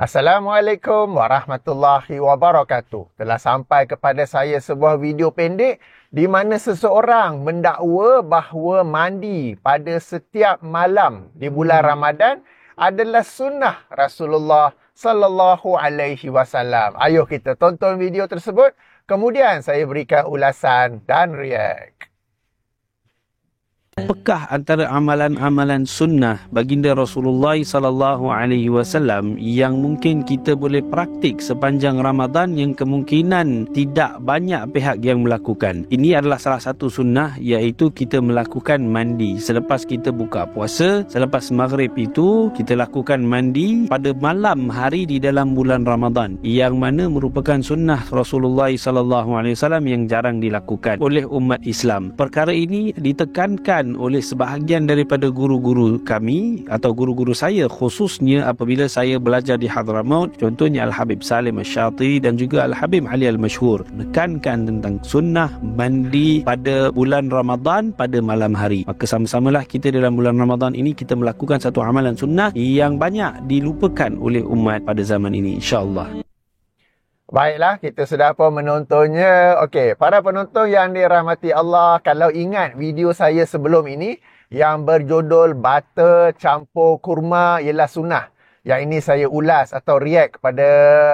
Assalamualaikum warahmatullahi wabarakatuh. Telah sampai kepada saya sebuah video pendek di mana seseorang mendakwa bahawa mandi pada setiap malam di bulan Ramadan adalah sunnah Rasulullah sallallahu alaihi wasallam. Ayuh kita tonton video tersebut, kemudian saya berikan ulasan dan react. Apakah antara amalan-amalan sunnah baginda Rasulullah sallallahu alaihi wasallam yang mungkin kita boleh praktik sepanjang Ramadan yang kemungkinan tidak banyak pihak yang melakukan? Ini adalah salah satu sunnah, iaitu kita melakukan mandi selepas kita buka puasa. Selepas maghrib itu kita lakukan mandi pada malam hari di dalam bulan Ramadan, yang mana merupakan sunnah Rasulullah sallallahu alaihi wasallam yang jarang dilakukan oleh umat Islam. Perkara ini ditekankan oleh sebahagian daripada guru-guru kami atau guru-guru saya, khususnya apabila saya belajar di Hadramaut, contohnya Al-Habib Salim Al-Syati dan juga Al-Habib Ali Al-Mashhur, menekankan tentang sunnah mandi pada bulan Ramadan pada malam hari. Maka sama-samalah kita dalam bulan Ramadan ini kita melakukan satu amalan sunnah yang banyak dilupakan oleh umat pada zaman ini, insya-Allah. Baiklah, kita sudah pun menontonnya. Okey, para penonton yang dirahmati Allah, kalau ingat video saya sebelum ini yang berjudul Butter campur kurma ialah sunnah. Yang ini saya ulas atau react kepada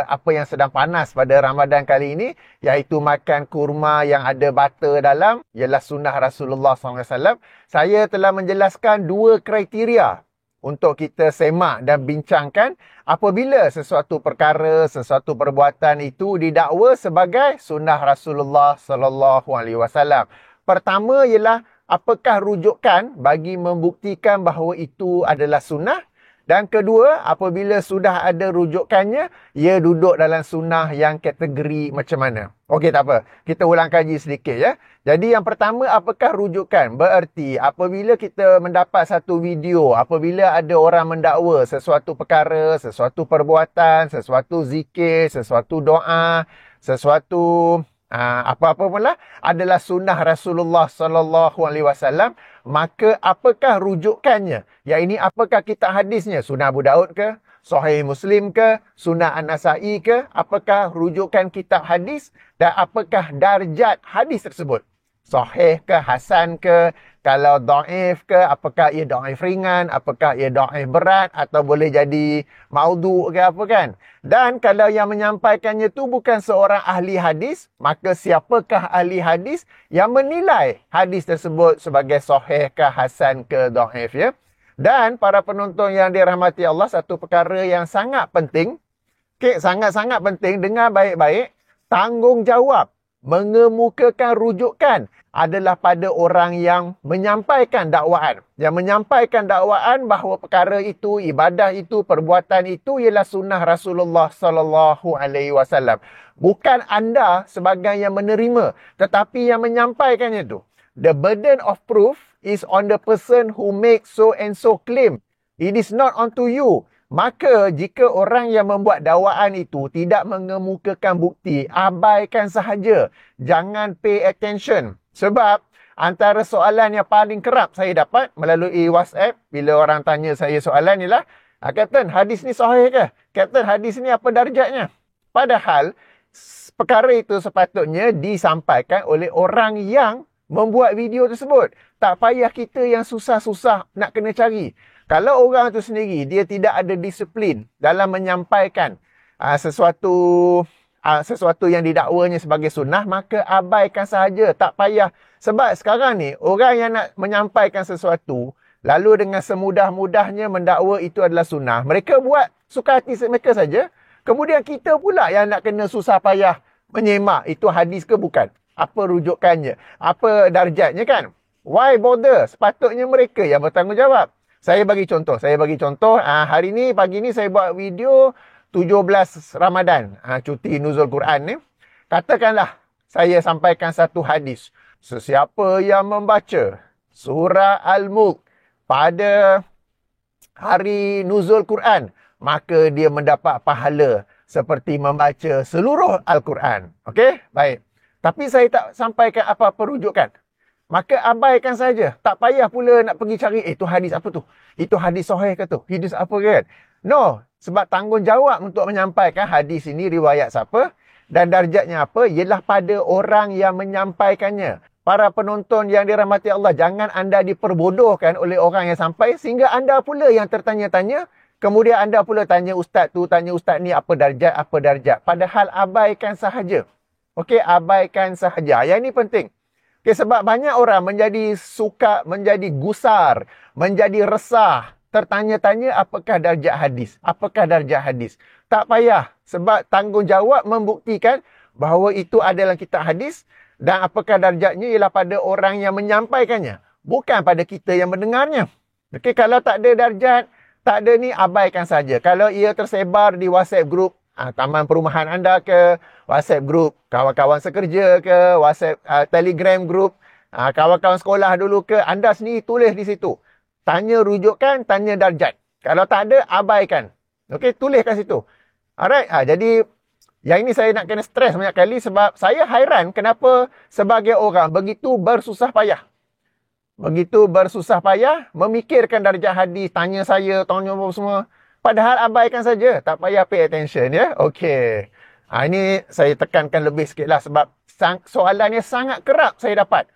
apa yang sedang panas pada Ramadan kali ini, iaitu makan kurma yang ada butter dalam, ialah sunnah Rasulullah SAW. Saya telah menjelaskan dua kriteria untuk kita semak dan bincangkan apabila sesuatu perkara, sesuatu perbuatan itu didakwa sebagai sunnah Rasulullah sallallahu alaihi wasallam. Pertama ialah apakah rujukan bagi membuktikan bahawa itu adalah sunnah, dan kedua, apabila sudah ada rujukannya, ia duduk dalam sunnah yang kategori macam mana. Okey, tak apa. Kita ulang kaji sedikit ya. Jadi yang pertama, apakah rujukan? Bererti apabila kita mendapat satu video, apabila ada orang mendakwa sesuatu perkara, sesuatu perbuatan, sesuatu zikir, sesuatu doa, sesuatu apa-apa pun lah adalah sunnah Rasulullah sallallahu alaihi wasallam, maka apakah rujukannya? Ya, ini apakah kitab hadisnya? Sunnah Abu Daud ke? Sahih Muslim ke? Sunnah An-Nasa'i ke? Apakah rujukan kitab hadis? Dan apakah darjat hadis tersebut? Sahih ke? Hasan ke? Kalau dhaif ke? Apakah ia dhaif ringan? Apakah ia dhaif berat? Atau boleh jadi maudhu' ke apa kan? Dan kalau yang menyampaikannya tu bukan seorang ahli hadis, maka siapakah ahli hadis yang menilai hadis tersebut sebagai sahih ke, hasan ke, dhaif ya? Dan para penonton yang dirahmati Allah, satu perkara yang sangat penting, sangat-sangat penting, dengar baik-baik, tanggungjawab mengemukakan rujukan adalah pada orang yang menyampaikan dakwaan. Yang menyampaikan dakwaan bahawa perkara itu, ibadah itu, perbuatan itu ialah sunnah Rasulullah sallallahu alaihi wasallam. Bukan anda sebagai yang menerima, tetapi yang menyampaikannya itu. The burden of proof is on the person who makes so and so claim. It is not onto you. Maka jika orang yang membuat dakwaan itu tidak mengemukakan bukti, abaikan sahaja. Jangan pay attention. Sebab antara soalan yang paling kerap saya dapat melalui WhatsApp bila orang tanya saya soalan ialah, Kapten, hadis ni sahih ke? Kapten, hadis ni apa darjatnya? Padahal perkara itu sepatutnya disampaikan oleh orang yang membuat video tersebut. Tak payah kita yang susah-susah nak kena cari. Kalau orang tu sendiri, dia tidak ada disiplin dalam menyampaikan sesuatu yang didakwanya sebagai sunnah, maka abaikan sahaja. Tak payah. Sebab sekarang ni, orang yang nak menyampaikan sesuatu, lalu dengan semudah-mudahnya mendakwa itu adalah sunnah. Mereka buat suka hati mereka saja. Kemudian kita pula yang nak kena susah payah menyemak itu hadis ke bukan. Apa rujukannya? Apa darjatnya kan? Why bother? Sepatutnya mereka yang bertanggungjawab. Saya bagi contoh. Hari ni, pagi ni saya buat video 17 Ramadan. Cuti nuzul Quran ni. Katakanlah saya sampaikan satu hadis. Sesiapa yang membaca surah Al-Mulk pada hari nuzul Quran, maka dia mendapat pahala seperti membaca seluruh Al-Quran. Okey? Baik. Tapi saya tak sampaikan apa-apa rujukan. Maka abaikan saja. Tak payah pula nak pergi cari, itu hadis apa tu? Itu hadis sahih ke tu? Hadis apa kan? No, sebab tanggungjawab untuk menyampaikan hadis ini riwayat siapa dan darjatnya apa ialah pada orang yang menyampaikannya. Para penonton yang dirahmati Allah, jangan anda diperbodohkan oleh orang yang sampai sehingga anda pula yang tertanya-tanya. Kemudian anda pula tanya ustaz tu, tanya ustaz ni apa darjat, apa darjat. Padahal abaikan sahaja. Okey, abaikan sahaja. Yang ini penting. Okey, sebab banyak orang menjadi suka, menjadi gusar, menjadi resah, tertanya-tanya apakah darjat hadis. Apakah darjat hadis. Tak payah. Sebab tanggungjawab membuktikan bahawa itu adalah kitab hadis dan apakah darjatnya ialah pada orang yang menyampaikannya. Bukan pada kita yang mendengarnya. Okey, kalau tak ada darjat, tak ada ni, abaikan saja. Kalau ia tersebar di WhatsApp group, taman perumahan anda ke, WhatsApp group kawan-kawan sekerja ke, WhatsApp Telegram group, kawan-kawan sekolah dulu ke, anda sendiri tulis di situ. Tanya rujukan, tanya darjat. Kalau tak ada, abaikan. Okey, tulis kat situ. Alright, jadi yang ini saya nak kena stres banyak kali sebab saya hairan kenapa sebagai orang begitu bersusah payah. Begitu bersusah payah memikirkan darjat hadis, tanya saya, tanya apa semua. Padahal abaikan saja, tak payah pay attention ya. Okey. Ini saya tekankan lebih sikit lah sebab soalan ni sangat kerap saya dapat.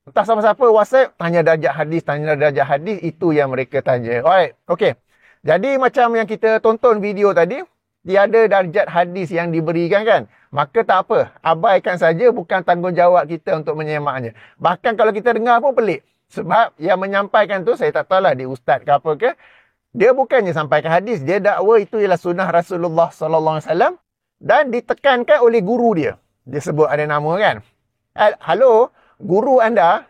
Entah siapa-siapa WhatsApp, tanya darjat hadis, itu yang mereka tanya. Alright, okey. Jadi macam yang kita tonton video tadi, tiada darjat hadis yang diberikan kan. Maka tak apa, abaikan saja, bukan tanggungjawab kita untuk menyemaknya. Bahkan kalau kita dengar pun pelik. Sebab yang menyampaikan tu, saya tak tahulah dia ustaz ke apa ke. Dia bukannya sampaikan hadis, dia dakwa itu ialah sunnah Rasulullah sallallahu alaihi wasallam dan ditekankan oleh guru dia. Dia sebut ada nama kan. Halo, guru anda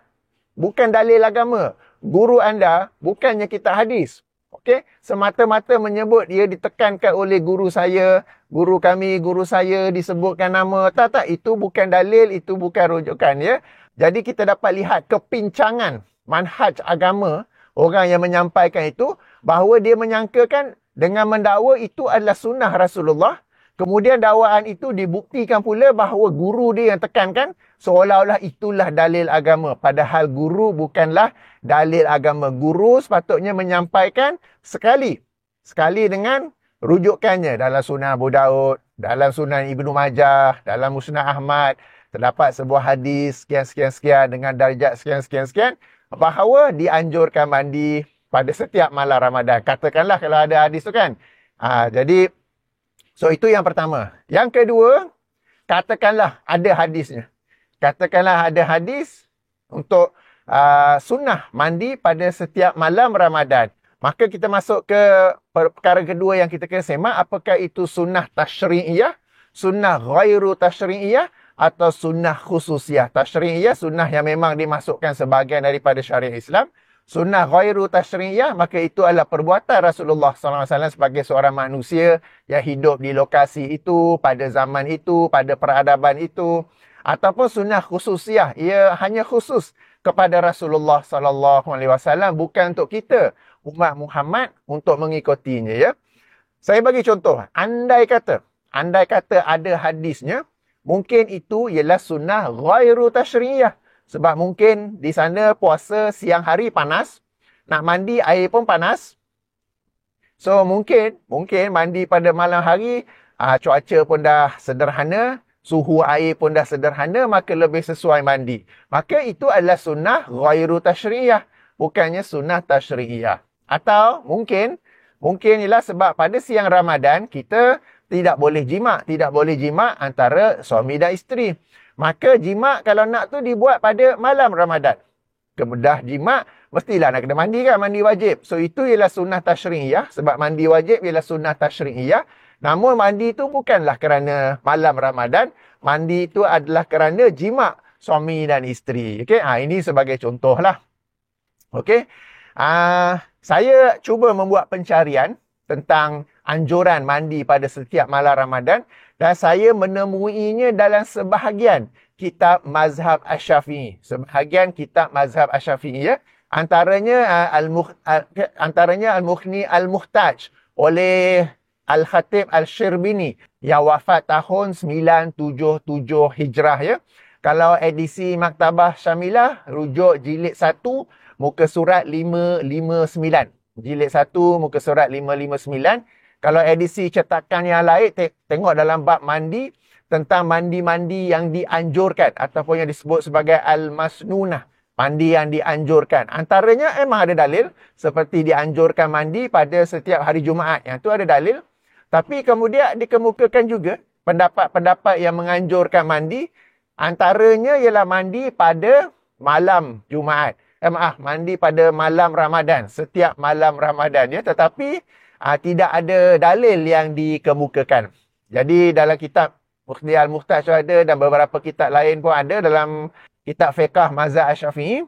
bukan dalil agama. Guru anda bukannya kitab hadis. Okey, semata-mata menyebut dia ditekankan oleh guru saya, guru kami, guru saya disebutkan nama. Tak, itu bukan dalil, itu bukan rujukan ya. Jadi kita dapat lihat kepincangan manhaj agama orang yang menyampaikan itu, bahawa dia menyangkakan dengan mendakwa itu adalah sunnah Rasulullah. Kemudian dakwaan itu dibuktikan pula bahawa guru dia yang tekankan seolah-olah itulah dalil agama. Padahal guru bukanlah dalil agama. Guru sepatutnya menyampaikan sekali dengan rujukannya dalam Sunan Abu Daud, dalam Sunan Ibnu Majah, dalam Musnad Ahmad. Terdapat sebuah hadis sekian-sekian dengan darjat sekian-sekian bahawa dianjurkan mandi pada setiap malam Ramadan. Katakanlah kalau ada hadis tu kan. Jadi so itu yang pertama. Yang kedua, katakanlah ada hadisnya. Katakanlah ada hadis untuk sunnah mandi pada setiap malam Ramadan. Maka kita masuk ke perkara kedua yang kita kena semak. Apakah itu sunnah tashri'iyah, sunnah ghairu tashri'iyah atau sunnah khususiyah. Tashri'iyah, sunnah yang memang dimasukkan sebahagian daripada syariat Islam. Sunnah ghairu tashri'iyah, maka itu adalah perbuatan Rasulullah SAW sebagai seorang manusia yang hidup di lokasi itu, pada zaman itu, pada peradaban itu. Ataupun sunnah khususiyah, ia hanya khusus kepada Rasulullah SAW, bukan untuk kita, umat Muhammad, untuk mengikutinya. Ya. Saya bagi contoh, andai kata ada hadisnya, mungkin itu ialah sunnah ghairu tashri'iyah. Sebab mungkin di sana puasa siang hari panas, nak mandi air pun panas. So mungkin mandi pada malam hari, cuaca pun dah sederhana, suhu air pun dah sederhana, maka lebih sesuai mandi. Maka itu adalah sunnah ghairu tashri'iyah, bukannya sunnah tashri'iyah. Atau mungkin ialah sebab pada siang Ramadan kita tidak boleh jima' antara suami dan isteri. Maka jima' kalau nak tu dibuat pada malam Ramadan. Kemudah jima' mestilah nak kena mandi kan, mandi wajib. So itu ialah sunnah tashri'iyah, sebab mandi wajib ialah sunnah tashri'iyah. Namun mandi itu bukanlah kerana malam Ramadan, mandi itu adalah kerana jima' suami dan isteri. Okey, ini sebagai contohlah. Okey. Saya cuba membuat pencarian tentang anjuran mandi pada setiap malam Ramadan dan saya menemuinya dalam sebahagian kitab mazhab Asy-Syafi'i. Sebahagian kitab mazhab Asy-Syafi'i ya. Antaranya Al-Mughni Al-Muhtaj oleh Al-Khatib Al-Syirbini yang wafat tahun 977 Hijrah ya. Kalau edisi Maktabah Syamilah rujuk jilid 1 muka surat 559. Jilid 1 muka surat 559 Kalau edisi cetakan yang lain, tengok dalam bab mandi, tentang mandi-mandi yang dianjurkan ataupun yang disebut sebagai al-masnunah, mandi yang dianjurkan. Antaranya memang ada dalil seperti dianjurkan mandi pada setiap hari Jumaat. Yang tu ada dalil. Tapi kemudian dikemukakan juga pendapat-pendapat yang menganjurkan mandi. Antaranya ialah mandi pada malam Jumaat. Mandi pada malam Ramadan. Setiap malam Ramadan. Ya. Tetapi tidak ada dalil yang dikemukakan. Jadi dalam kitab Mukhdi Al-Mukhtaj ada dan beberapa kitab lain pun ada dalam kitab fiqh mazhab Asy-Syafi'i.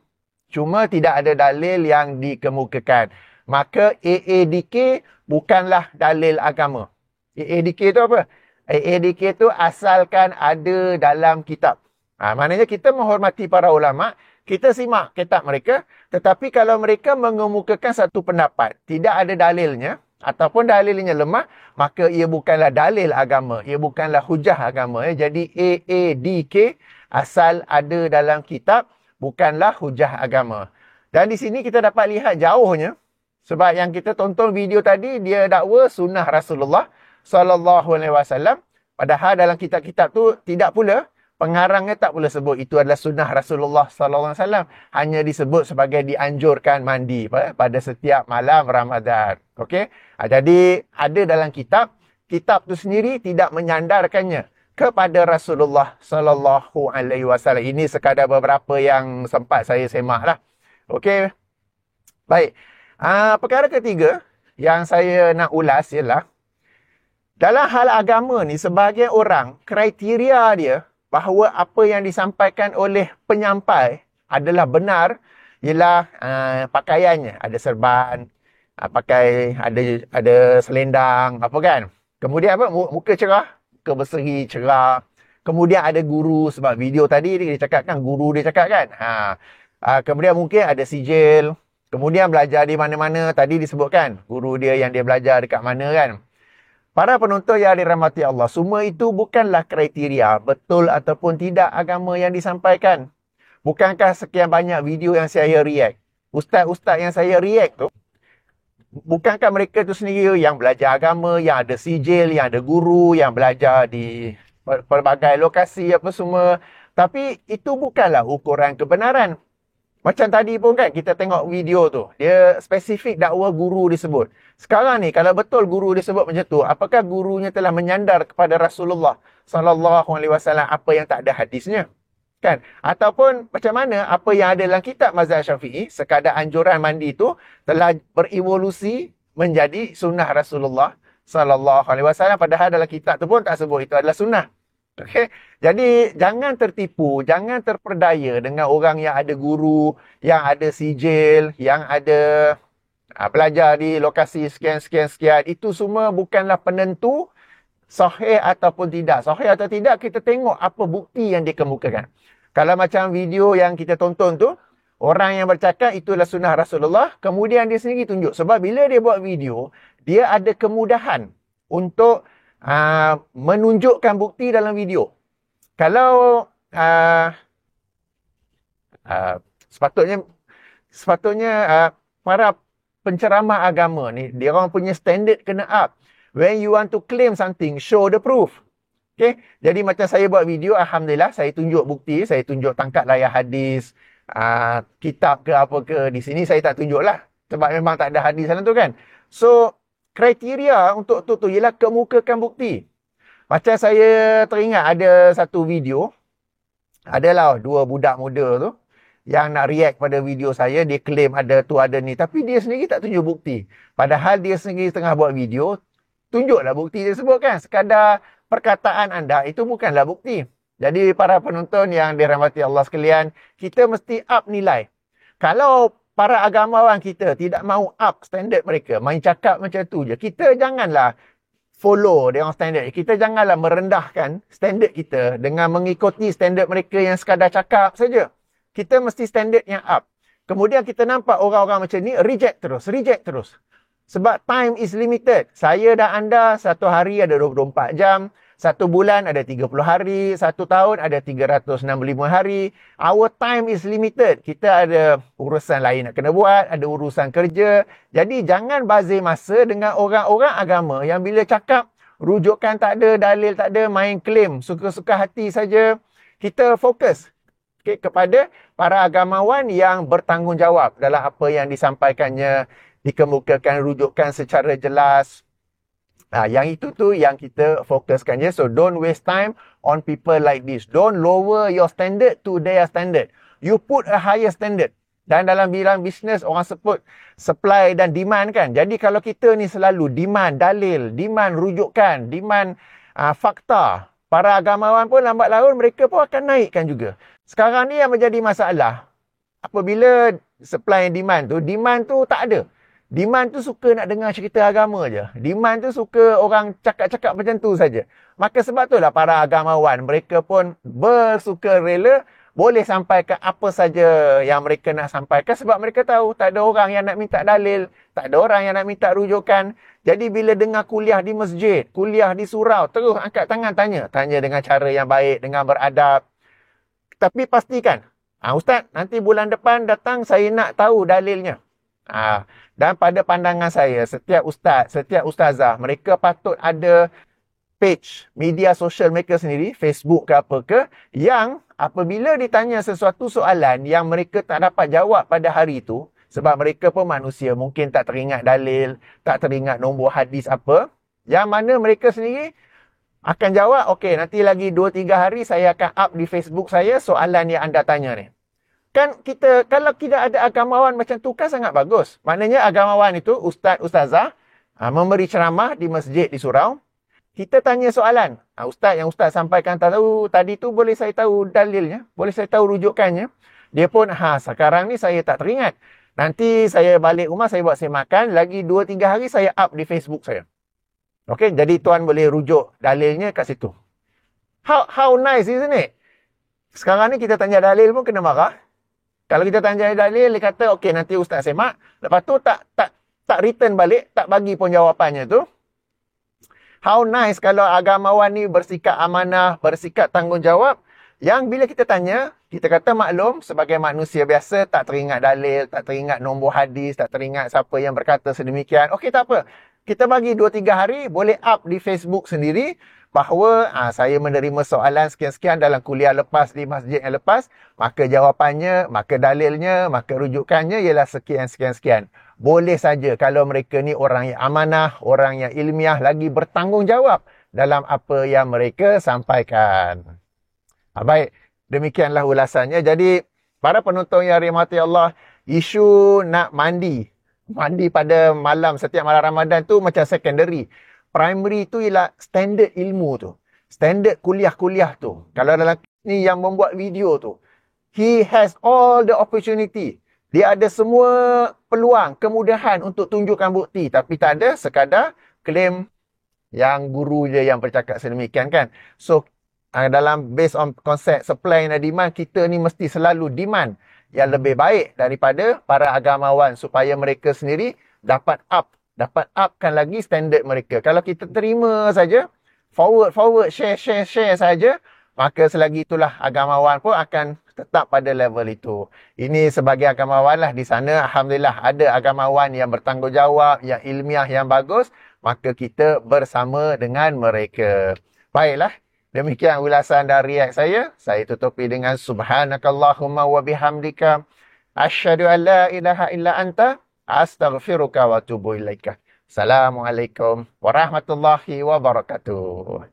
Cuma tidak ada dalil yang dikemukakan. Maka AADK bukanlah dalil agama. AADK itu apa? AADK itu asalkan ada dalam kitab. Maknanya kita menghormati para ulama, kita simak kitab mereka, tetapi kalau mereka mengemukakan satu pendapat, tidak ada dalilnya, ataupun dalilnya lemah, maka ia bukanlah dalil agama. Ia bukanlah hujah agama. Jadi AADK, asal ada dalam kitab, bukanlah hujah agama. Dan di sini kita dapat lihat jauhnya. Sebab yang kita tonton video tadi, dia dakwa sunnah Rasulullah SAW. Padahal dalam kitab-kitab tu tidak pula, pengarangnya tak pula sebut itu adalah sunnah Rasulullah SAW. Hanya disebut sebagai dianjurkan mandi pada setiap malam Ramadan. Okey? Jadi ada dalam kitab tu sendiri tidak menyandarkannya kepada Rasulullah SAW. Ini sekadar beberapa yang sempat saya semak lah. Okey? Baik. Perkara ketiga yang saya nak ulas ialah dalam hal agama ni, sebahagian orang kriteria dia bahawa apa yang disampaikan oleh penyampai adalah benar ialah pakaiannya. Ada serban, pakai ada selendang, apa kan. Kemudian apa? Muka cerah, muka berseri cerah. Kemudian ada guru, sebab video tadi dia cakap kan, guru dia cakap kan. Kemudian mungkin ada sijil. Kemudian belajar di mana-mana, tadi disebutkan guru dia yang dia belajar dekat mana kan. Para penonton yang dirahmati Allah, semua itu bukanlah kriteria betul ataupun tidak agama yang disampaikan. Bukankah sekian banyak video yang saya react? Ustaz-ustaz yang saya react tu, bukankah mereka tu sendiri yang belajar agama, yang ada sijil, yang ada guru, yang belajar di pelbagai lokasi apa semua. Tapi itu bukanlah ukuran kebenaran. Macam tadi pun kan kita tengok video tu, dia spesifik dakwa guru disebut. Sekarang ni kalau betul guru disebut macam tu, apakah gurunya telah menyandar kepada Rasulullah SAW apa yang tak ada hadisnya? Kan? Ataupun macam mana apa yang ada dalam kitab mazhab Syafi'i, sekadar anjuran mandi itu telah berevolusi menjadi sunnah Rasulullah SAW, padahal dalam kitab tu pun tak sebut itu adalah sunnah. Okay. Jadi jangan tertipu, jangan terperdaya dengan orang yang ada guru, yang ada sijil, yang ada belajar di lokasi sekian. Itu semua bukanlah penentu sahih ataupun tidak. Sahih atau tidak, kita tengok apa bukti yang dikemukakan. Kalau macam video yang kita tonton tu, orang yang bercakap itulah sunnah Rasulullah, kemudian dia sendiri tunjuk. Sebab bila dia buat video, dia ada kemudahan untuk menunjukkan bukti dalam video. Kalau sepatutnya para penceramah agama ni, dia orang punya standard kena up. When you want to claim something, show the proof. Okay? Jadi macam saya buat video, alhamdulillah saya tunjuk bukti, saya tunjuk tangkap layar hadis, kitab ke apa ke. Di sini saya tak tunjuk lah, sebab memang tak ada hadis dalam tu kan. So kriteria untuk tu ialah kemukakan bukti. Macam saya teringat ada satu video, adalah dua budak muda tu yang nak react pada video saya, dia claim ada tu ada ni, tapi dia sendiri tak tunjuk bukti. Padahal dia sendiri tengah buat video, tunjuklah bukti tersebut kan. Sekadar perkataan anda itu bukanlah bukti. Jadi para penonton yang dirahmati Allah sekalian, kita mesti up nilai. Kalau para agamawan kita tidak mahu up standard mereka, main cakap macam tu je, kita janganlah follow dia orang standard. Kita janganlah merendahkan standard kita dengan mengikuti standard mereka yang sekadar cakap saja. Kita mesti standard yang up. Kemudian kita nampak orang-orang macam ni reject terus. Sebab time is limited. Saya dan anda satu hari ada 24 jam. Satu bulan ada 30 hari, satu tahun ada 365 hari. Our time is limited. Kita ada urusan lain nak kena buat, ada urusan kerja. Jadi jangan bazir masa dengan orang-orang agama yang bila cakap rujukan tak ada, dalil tak ada, main claim, suka-suka hati saja. Kita fokus kepada para agamawan yang bertanggungjawab dalam apa yang disampaikannya, dikemukakan rujukan secara jelas. Yang itu tu yang kita fokuskan je. So don't waste time on people like this. Don't lower your standard to their standard. You put a higher standard. Dan dalam bidang bisnes orang sebut supply dan demand kan. Jadi kalau kita ni selalu demand dalil, demand rujukan, demand fakta, para agamawan pun lambat laun mereka pun akan naikkan juga. Sekarang ni yang menjadi masalah, apabila supply and demand tu tak ada. Demand tu suka nak dengar cerita agama je. Demand tu suka orang cakap-cakap macam tu saja. Maka sebab itulah para agamawan, mereka pun bersuka rela boleh sampaikan apa saja yang mereka nak sampaikan sebab mereka tahu tak ada orang yang nak minta dalil, tak ada orang yang nak minta rujukan. Jadi bila dengar kuliah di masjid, kuliah di surau, terus angkat tangan tanya. Tanya dengan cara yang baik, dengan beradab. Tapi pastikan, Ustaz, nanti bulan depan datang saya nak tahu dalilnya. Dan pada pandangan saya, setiap ustaz, setiap ustazah, mereka patut ada page media sosial mereka sendiri, Facebook ke apa ke, yang apabila ditanya sesuatu soalan yang mereka tak dapat jawab pada hari itu, sebab mereka pun manusia, mungkin tak teringat dalil, tak teringat nombor hadis apa, yang mana mereka sendiri akan jawab, okey, nanti lagi 2-3 hari saya akan up di Facebook saya soalan yang anda tanya ni. Kan kita, kalau tidak ada agamawan macam tu kan sangat bagus. Maknanya agamawan itu, ustaz, ustazah, memberi ceramah di masjid, di surau. Kita tanya soalan. Ustaz, yang ustaz sampaikan tahu tadi tu boleh saya tahu dalilnya? Boleh saya tahu rujukannya? Dia pun, sekarang ni saya tak teringat. Nanti saya balik rumah, saya buat saya makan. Lagi 2-3 hari saya up di Facebook saya. Okey, jadi tuan boleh rujuk dalilnya kat situ. How nice, isn't it? Sekarang ni kita tanya dalil pun kena marah. Kalau kita tanya dalil, dia kata, okey nanti ustaz semak. Lepas tu tak return balik, tak bagi pun jawapannya tu. How nice kalau agamawan ni bersikap amanah, bersikap tanggungjawab. Yang bila kita tanya, kita kata maklum sebagai manusia biasa, tak teringat dalil, tak teringat nombor hadis, tak teringat siapa yang berkata sedemikian. Okey, tak apa. Kita bagi 2-3 hari, boleh up di Facebook sendiri. Bahawa saya menerima soalan sekian-sekian dalam kuliah lepas di masjid yang lepas, maka jawapannya, maka dalilnya, maka rujukannya ialah sekian-sekian-sekian. Boleh saja kalau mereka ni orang yang amanah, orang yang ilmiah, lagi bertanggungjawab dalam apa yang mereka sampaikan. Baik, demikianlah ulasannya. Jadi, para penonton yang dirahmati Allah, isu nak mandi pada malam, setiap malam Ramadan tu macam secondary. Primary tu ialah standard ilmu tu. Standard kuliah-kuliah tu. Kalau dalam ni yang membuat video tu, he has all the opportunity. Dia ada semua peluang, kemudahan untuk tunjukkan bukti. Tapi tak ada, sekadar claim yang guru je yang bercakap sedemikian kan. So, dalam based on konsep supply dan demand, kita ni mesti selalu demand yang lebih baik daripada para agamawan supaya mereka sendiri dapat upkan lagi standard mereka. Kalau kita terima saja, forward, share saja, maka selagi itulah agamawan pun akan tetap pada level itu. Ini sebagai agamawan lah di sana. Alhamdulillah ada agamawan yang bertanggungjawab, yang ilmiah, yang bagus, maka kita bersama dengan mereka. Baiklah, demikian ulasan dan react saya. Saya tutupi dengan subhanakallahumma wa bihamdika asyhadu an la ilaha illa anta astaghfiruka wa atubu ilaika. Assalamualaikum warahmatullahi wabarakatuh.